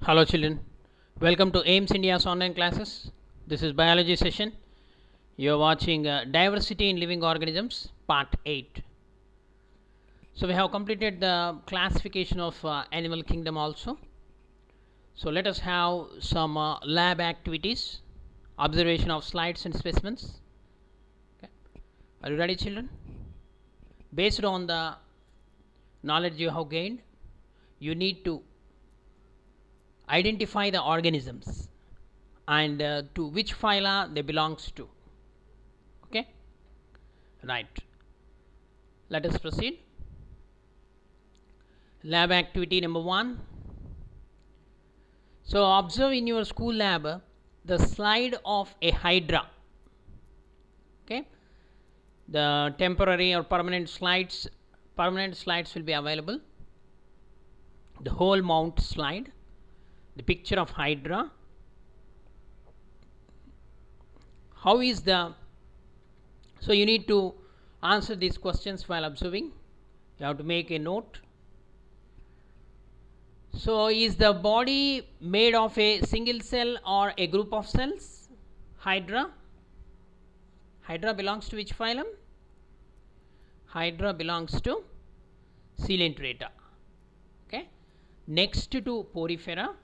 Hello children, welcome to AIMS India's online classes. This is biology session. You are watching Diversity in Living Organisms part 8. So we have completed the classification of animal kingdom also. So let us have some lab activities, observation of slides and specimens. Okay. Are you ready children? Based on the knowledge you have gained, you need to identify the organisms and to which phyla they belongs to. Okay, right, let us proceed. Lab activity number 1. So observe in your school lab the slide of a hydra. Okay, the temporary or permanent slides will be available. The whole mount slide, the picture of hydra. How is the, so you need to answer these questions while observing. You have to make a note. So is the body made of a single cell or a group of cells? Hydra belongs to which phylum? Hydra belongs to Coelenterata. Okay, next to Porifera,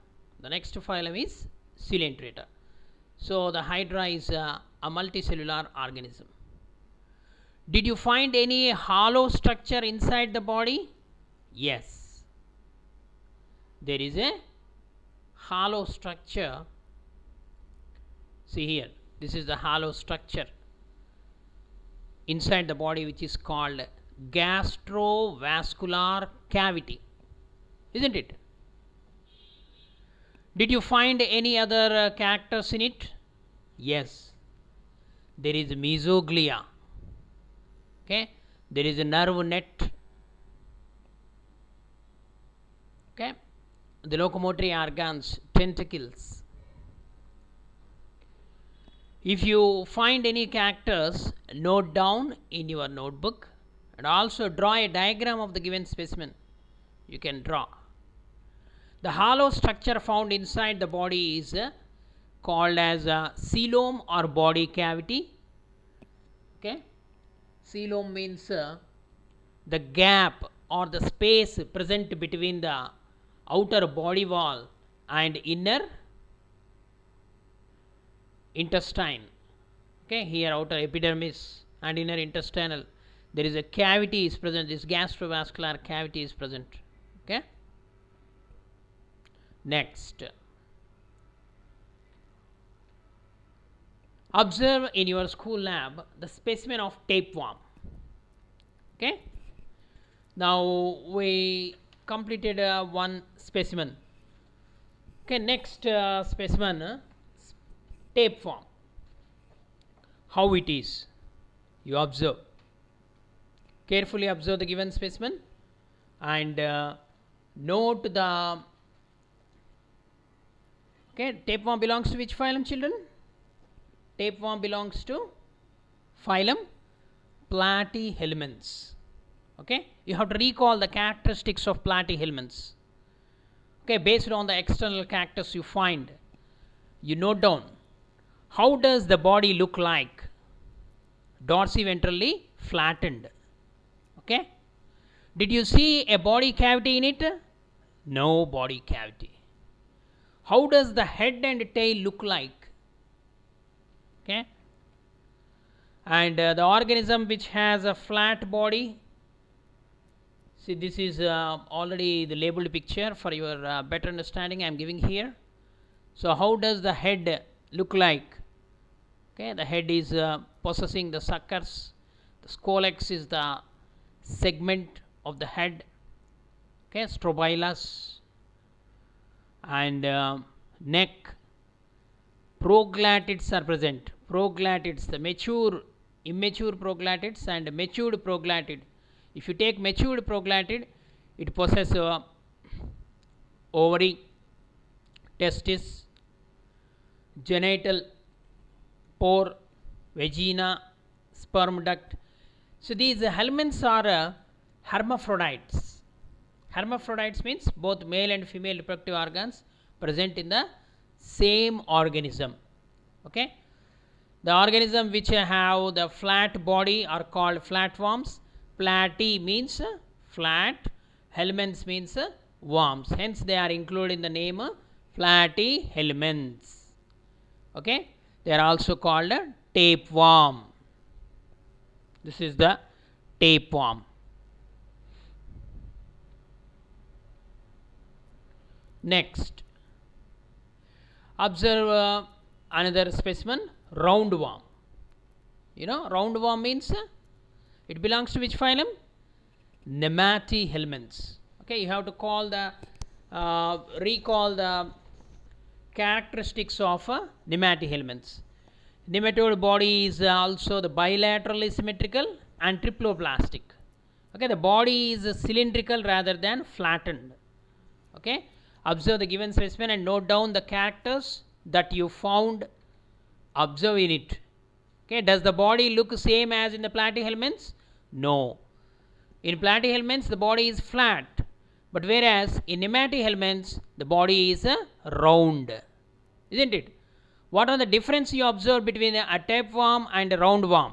the next phylum is Coelenterata. So the hydra is a multicellular organism. Did you find any hollow structure inside the body? Yes, there is a hollow structure. See here, this is the hollow structure inside the body, which is called gastrovascular cavity, isn't it? Did you find any other characters in it? Yes, there is mesoglia. Okay, there is a nerve net. Okay, the locomotory organs, tentacles. If you find any characters, note down in your notebook and also draw a diagram of the given specimen. You can draw. The hollow structure found inside the body is called as a coelom or body cavity. Okay, coelom means the gap or the space present between the outer body wall and inner intestine. Okay, here outer epidermis and inner intestinal, there is a cavity is present. This gastrovascular cavity is present. Okay. Next, observe in your school lab the specimen of tapeworm. Okay, now we completed one specimen. Okay, next specimen, tapeworm. How it is? You observe. Carefully observe the given specimen and note the. Okay, tapeworm belongs to which phylum, children? Tapeworm belongs to phylum Platyhelminths. Okay, you have to recall the characteristics of Platyhelminths. Okay, based on the external characters you find, you note down. How does the body look like? Dorsiventrally flattened. Okay, did you see a body cavity in it? No body cavity. How does the head and tail look like? Okay, and the organism which has a flat body. See, this is already the labeled picture for your better understanding I am giving here. So how does the head look like? Okay, the head is possessing the suckers. The scolex is the segment of the head. Okay, strobilus. And neck, proglatids are present. Proglatids, the immature proglatids and matured proglatid. If you take matured proglatid, it possesses ovary, testis, genital pore, vagina, sperm duct. So these helminths are hermaphrodites. Hermaphrodites means both male and female reproductive organs present in the same organism. Okay, the organism which have the flat body are called flatworms. Platy means flat, helminths means worms, hence they are included in the name platyhelminths. Okay, they are also called tapeworm. This is the tapeworm. Next, observe another specimen, roundworm. You know, roundworm means it belongs to which phylum? Nematohelminths. Okay, you have to call the recall the characteristics of nematohelminths. Nematode body is also the bilaterally symmetrical and triploblastic. Okay, the body is cylindrical rather than flattened. Okay, observe the given specimen and note down the characters that you found. Observe in it. Okay, does the body look same as in the platyhelminths? No. In platyhelminths the body is flat, but whereas in nematohelminths the body is round, isn't it? What are the difference you observe between a tapeworm and a roundworm?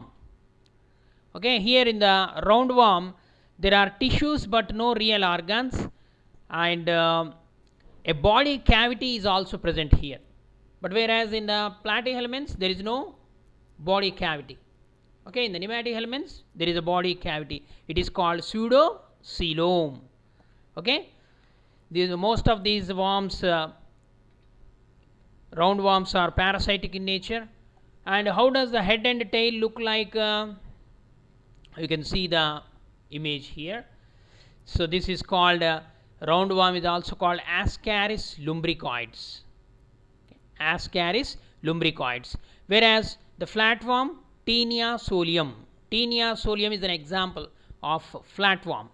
Okay, here in the roundworm there are tissues but no real organs, and a body cavity is also present here, but whereas in the platyhelminths there is no body cavity. Okay, in the nematohelminths there is a body cavity. It is called pseudocoelom. Okay, most of these worms, roundworms, are parasitic in nature. And how does the head and tail look like? You can see the image here. So this is called roundworm is also called Ascaris lumbricoides. Okay. Ascaris lumbricoides. Whereas the flatworm, Taenia solium. Taenia solium is an example of flatworm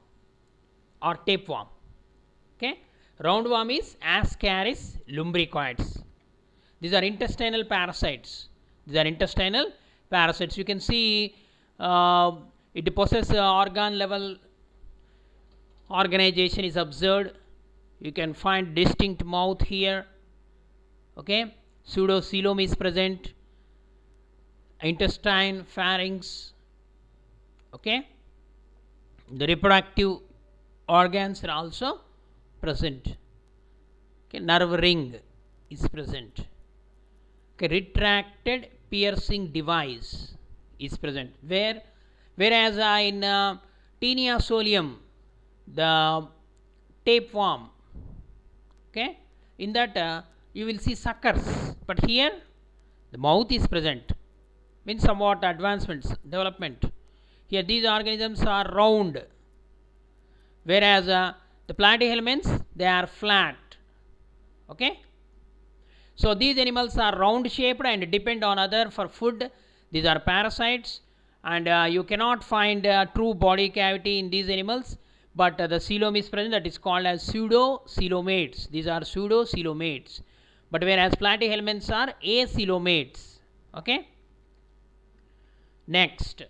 or tapeworm. Okay. Roundworm is Ascaris lumbricoides. These are intestinal parasites. These are intestinal parasites. You can see it possesses organ level organization is observed. You can find distinct mouth here. Okay, pseudocoelom is present, intestine, pharynx. Okay, the reproductive organs are also present. Okay, nerve ring is present. Okay, retracted piercing device is present. Whereas in Taenia solium, the tapeworm, okay, in that you will see suckers, but here the mouth is present, means somewhat advancements, development. Here these organisms are round, whereas the platyhelminths, they are flat. Okay, so these animals are round shaped and depend on other for food. These are parasites, and you cannot find true body cavity in these animals, but the coelom is present, that is called as pseudocoelomates. These are pseudocoelomates, but whereas platyhelminths are acoelomates. Okay, next,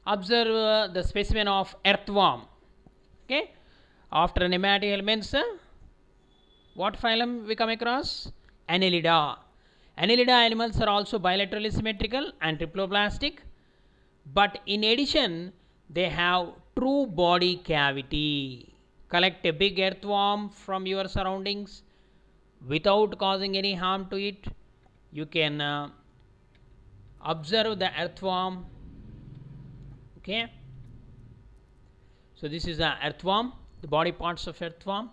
observe the specimen of earthworm. Okay, after nematohelminths, what phylum we come across? Annelida. Annelida animals are also bilaterally symmetrical and triploblastic, but in addition they have true body cavity. Collect a big earthworm from your surroundings without causing any harm to it. You can observe the earthworm. Okay, so this is the earthworm, the body parts of earthworm.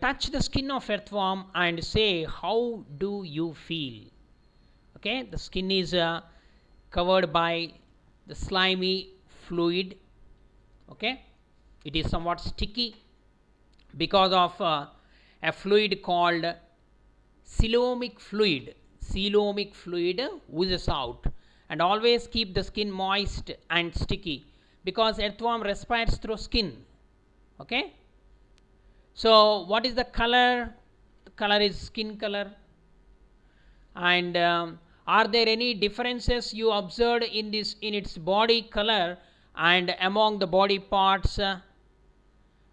Touch the skin of earthworm and say, how do you feel? Okay, the skin is covered by the slimy fluid. Okay, it is somewhat sticky because of a fluid called coelomic fluid. Coelomic fluid oozes out, and always keep the skin moist and sticky because earthworm respires through skin. Okay, so what is the color? The color is skin color. And are there any differences you observed in this, in its body color and among the body parts?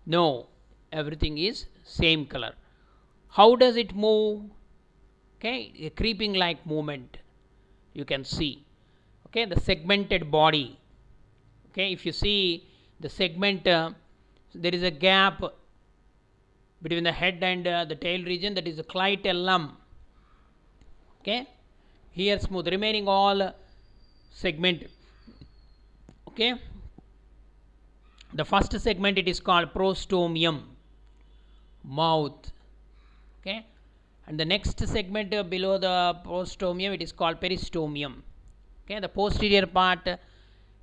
No. everything is same color. How does it move? Okay, a creeping like movement you can see. Okay, the segmented body. Okay, if you see the segment, there is a gap between the head and the tail region, that is the clitellum. Okay, here smooth, remaining all segmented. Okay, the first segment, it is called prostomium, mouth. Okay, and the next segment below the prostomium, it is called peristomium. Okay, the posterior part,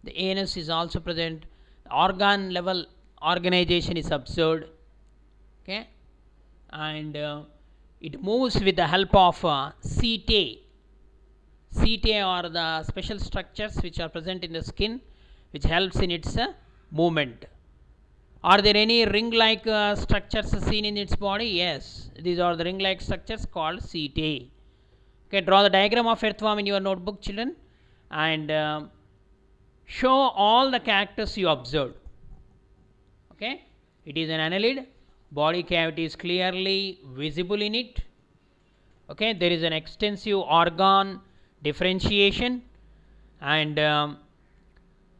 the anus is also present. The organ level organization is observed. Okay, and it moves with the help of setae. Setae are the special structures which are present in the skin, which helps in its movement. Are there any ring-like structures seen in its body? Yes, these are the ring-like structures called setae. Okay, draw the diagram of earthworm in your notebook, children, and show all the characters you observed. Okay, it is an annelid. Body cavity is clearly visible in it. Okay, there is an extensive organ differentiation, and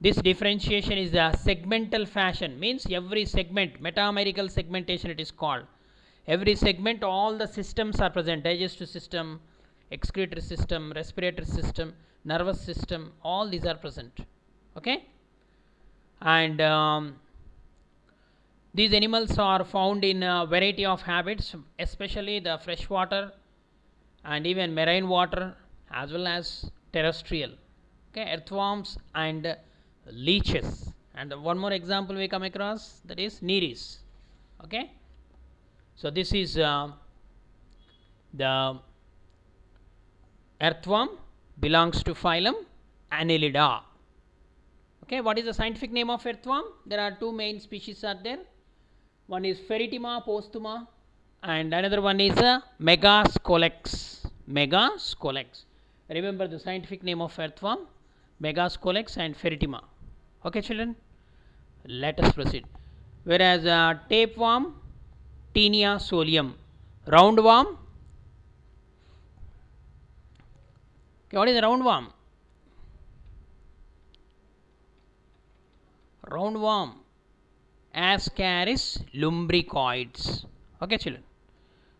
this differentiation is a segmental fashion, means every segment, metamerical segmentation it is called. Every segment, all the systems are present: digestive system, excretory system, respiratory system, nervous system, all these are present. Okay, and these animals are found in a variety of habits, especially the freshwater and even marine water, as well as terrestrial. Okay, earthworms and leeches. And one more example we come across, that is nereis. Okay, so this is the earthworm, belongs to phylum Annelida. Okay, what is the scientific name of earthworm? There are two main species are there. One is Ferritima postuma, and another one is Megascolex. Megascolex. Remember the scientific name of earthworm: Megascolex and Ferritima. Okay, children, let us proceed. Whereas tapeworm, Taenia solium. Roundworm. Okay, what is a roundworm? Roundworm, Ascaris lumbricoids. Okay, children.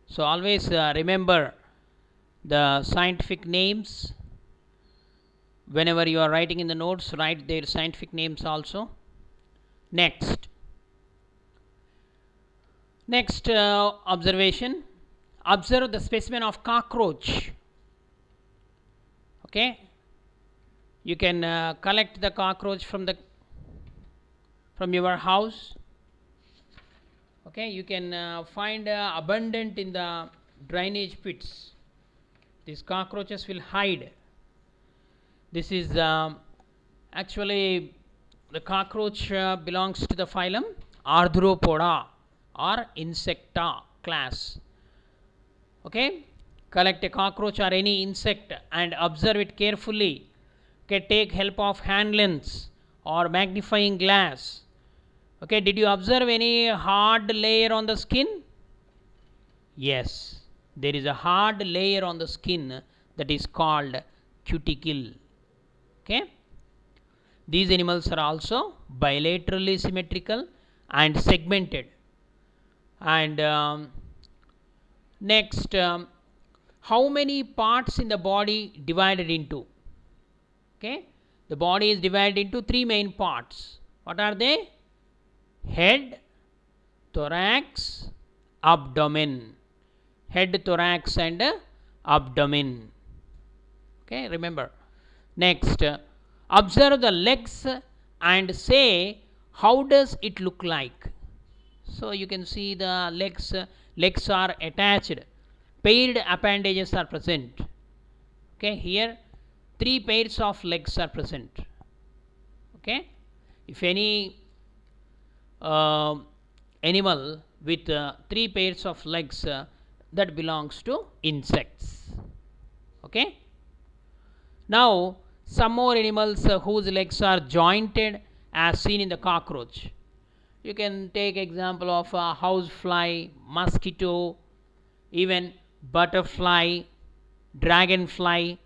So always remember the scientific names. Whenever you are writing in the notes, write their scientific names also. Next observation: observe the specimen of cockroach. Okay, you can collect the cockroach from your house. Okay, you can find abundant in the drainage pits. These cockroaches will hide. This is actually the cockroach belongs to the phylum Arthropoda or Insecta class. Okay, collect a cockroach or any insect and observe it carefully. Okay, take help of hand lens or magnifying glass. Okay, did you observe any hard layer on the skin? Yes, there is a hard layer on the skin that is called cuticle. Okay, these animals are also bilaterally symmetrical and segmented. And next, how many parts in the body divided into? Okay, the body is divided into three main parts. What are they? Head, thorax, abdomen. Head, thorax and abdomen. Okay, remember. Next, observe the legs and say, how does it look like? So you can see the legs are attached, paired appendages are present. Okay, here 3 pairs of legs are present. Okay, if any animal with 3 pairs of legs, that belongs to insects. Okay, now some more animals whose legs are jointed, as seen in the cockroach. You can take example of a house fly, mosquito, even butterfly, dragonfly.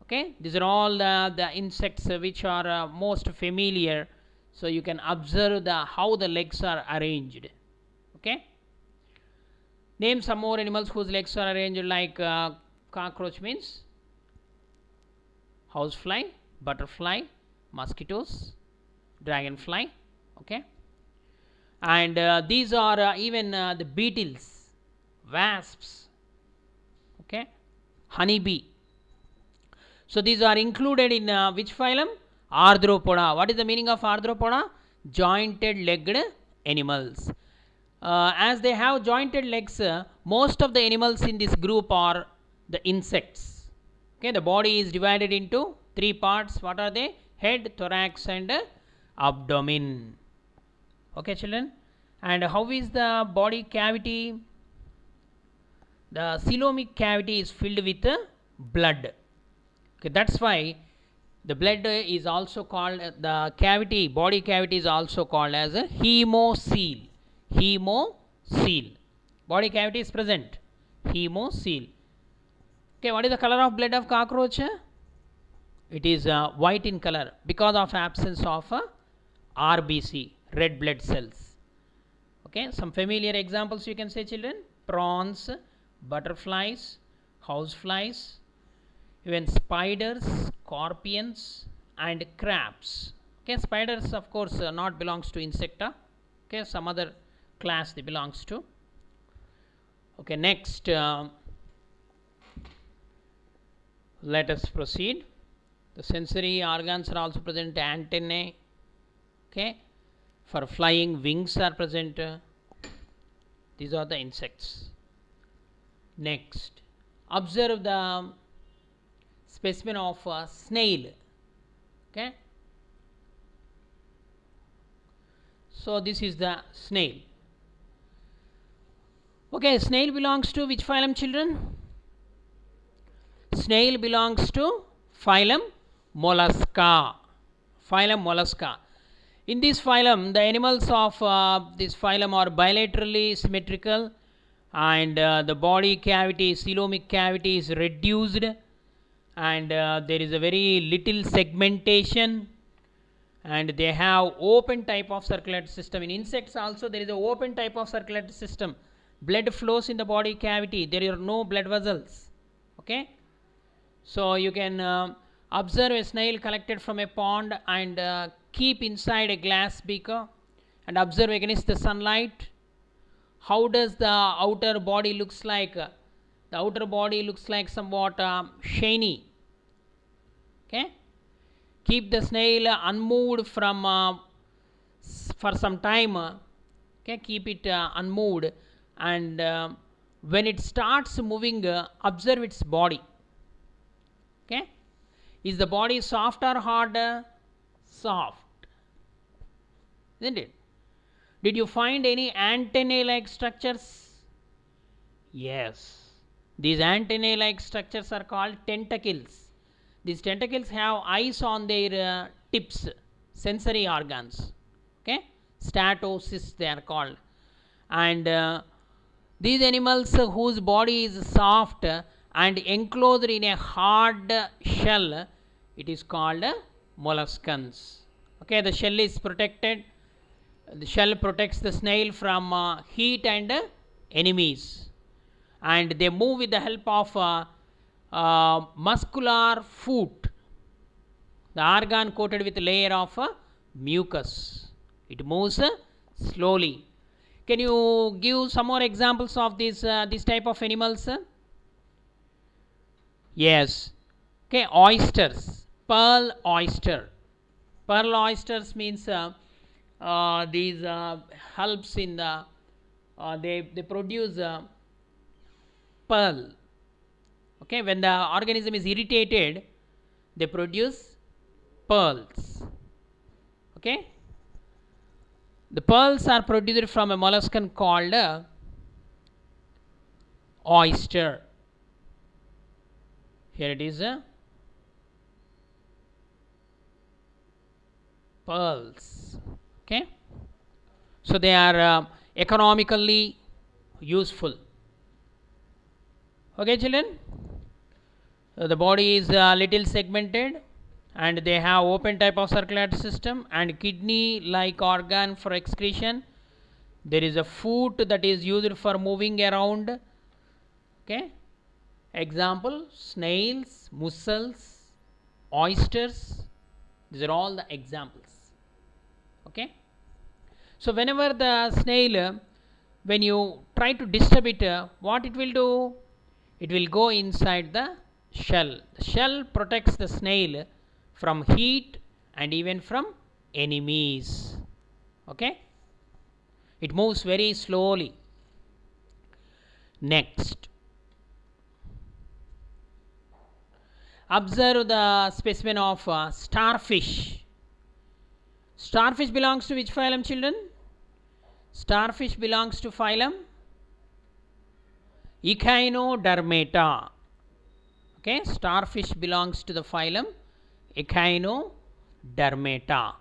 Okay, these are all the insects which are most familiar. So you can observe how the legs are arranged. Okay, name some more animals whose legs are arranged like cockroach means housefly, butterfly, mosquitoes, dragonfly. Okay, and these are even the beetles, wasps. Okay, honeybee. So these are included in which phylum? Arthropoda. What is the meaning of arthropoda? Jointed legged animals. As they have jointed legs, most of the animals in this group are the insects. Okay, the body is divided into three parts. What are they? Head, thorax, and abdomen. Okay, children. And how is the body cavity? The coelomic cavity is filled with blood. Okay, that's why the blood is also called the cavity, body cavity is also called as a hemocoel. Hemocoel. Body cavity is present. Hemocoel. Okay, what is the color of blood of cockroach? It is white in color because of absence of RBC, red blood cells. Okay, some familiar examples you can say, children: prawns, butterflies, houseflies, even spiders, scorpions, and crabs. Okay, spiders of course not belongs to insecta. Okay, some other class they belongs to. Okay, next let us proceed. The sensory organs are also present. Antennae. Okay, for flying, wings are present. These are the insects. Next, observe the specimen of snail. Okay, so this is the snail. Okay, snail belongs to which phylum, children? Snail belongs to phylum Mollusca. Phylum Mollusca. In this phylum, the animals of this phylum are bilaterally symmetrical, and the body cavity, coelomic cavity, is reduced, and there is a very little segmentation, and they have open type of circulatory system. In insects also there is a open type of circulatory system. Blood flows in the body cavity. There are no blood vessels. Okay, so you can observe a snail collected from a pond and keep inside a glass beaker and observe against the sunlight. How does the outer body looks like? The outer body looks like somewhat shiny. Okay, keep the snail unmoved from for some time. Okay, keep it unmoved, and when it starts moving, observe its body. Okay, is the body soft or hard? Soft, isn't it? Did you find any antennae like structures? Yes, these antennae like structures are called tentacles. These tentacles have eyes on their tips, sensory organs. Okay, statocysts they are called. And these animals whose body is soft and enclosed in a hard shell, it is called molluscans. Okay, the shell is protected. The shell protects the snail from heat and enemies, and they move with the help of muscular foot, the organ coated with a layer of mucus. It moves slowly. Can you give some more examples of this type of animals? Yes. Okay, oysters, pearl oyster. Pearl oysters means these helps in the they produce pearl. Okay, when the organism is irritated, they produce pearls. Okay, the pearls are produced from a molluscan called oyster. Here it is pearls. Okay, So they are economically useful. Okay, children. The body is little segmented, and they have open type of circulatory system and kidney like organ for excretion. There is a foot that is used for moving around. Okay. Example: snails, mussels, oysters. These are all the examples. Okay. So whenever the snail, when you try to disturb it, what it will do? It will go inside the shell. The shell protects the snail from heat and even from enemies. Okay. It moves very slowly. Next, observe the specimen of starfish. Starfish belongs to which phylum, children? Starfish belongs to phylum Echinodermata. Okay, starfish belongs to the phylum Echinodermata.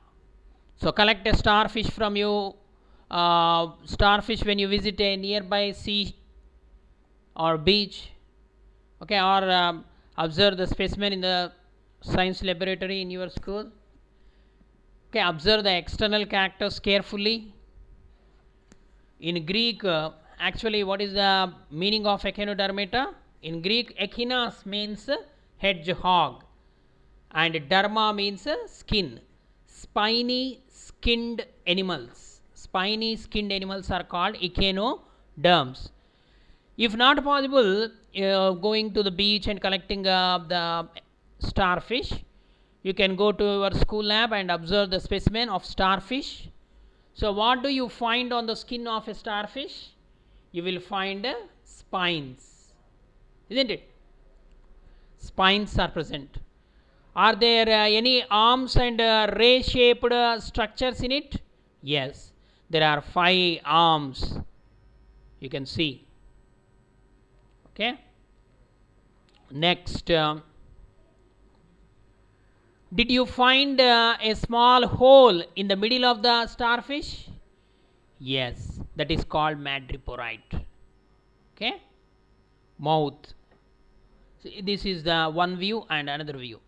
So collect a starfish from you. Starfish when you visit a nearby sea or beach. Okay, or observe the specimen in the science laboratory in your school. Okay, observe the external characters carefully. In Greek, actually, what is the meaning of Echinodermata? In Greek, echinos means hedgehog, and derma means skin. Spiny skinned animals. Spiny skinned animals are called echinoderms. If not possible, going to the beach and collecting the starfish, you can go to your school lab and observe the specimen of starfish. So what do you find on the skin of a starfish? You will find spines, isn't it? Spines are present. Are there any arms and ray shaped structures in it? Yes, there are 5 arms, you can see. Okay. Next, did you find a small hole in the middle of the starfish? Yes, that is called madreporite. Okay. Mouth. So this is the one view and another view.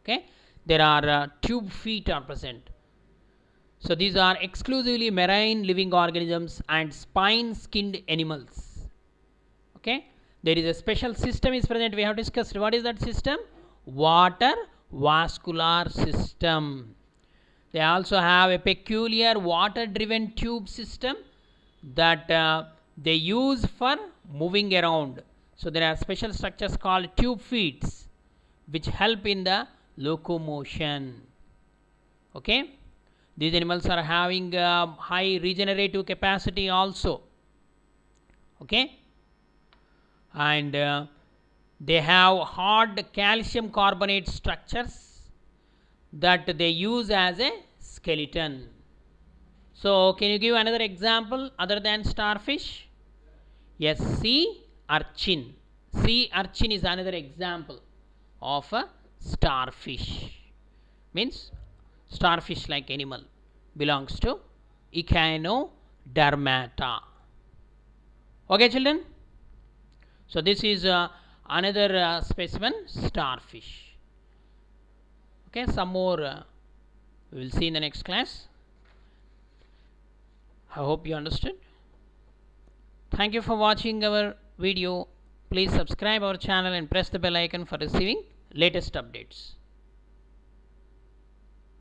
Okay. There are tube feet are present. So these are exclusively marine living organisms and spine skinned animals. Okay. There is a special system is present. We have discussed. What is that system? Water vascular system. They also have a peculiar water driven tube system that they use for moving around. So there are special structures called tube feet which help in the locomotion. Okay. These animals are having high regenerative capacity also. Okay. And they have hard calcium carbonate structures that they use as a skeleton. So can you give another example other than starfish? Yes, sea urchin. Sea urchin is another example of a starfish. Means starfish like animal belongs to Echinodermata. Okay, children. So this is another specimen, starfish. Okay, some more we will see in the next class. I hope you understood. Thank you for watching our video. Please subscribe our channel and press the bell icon for receiving latest updates.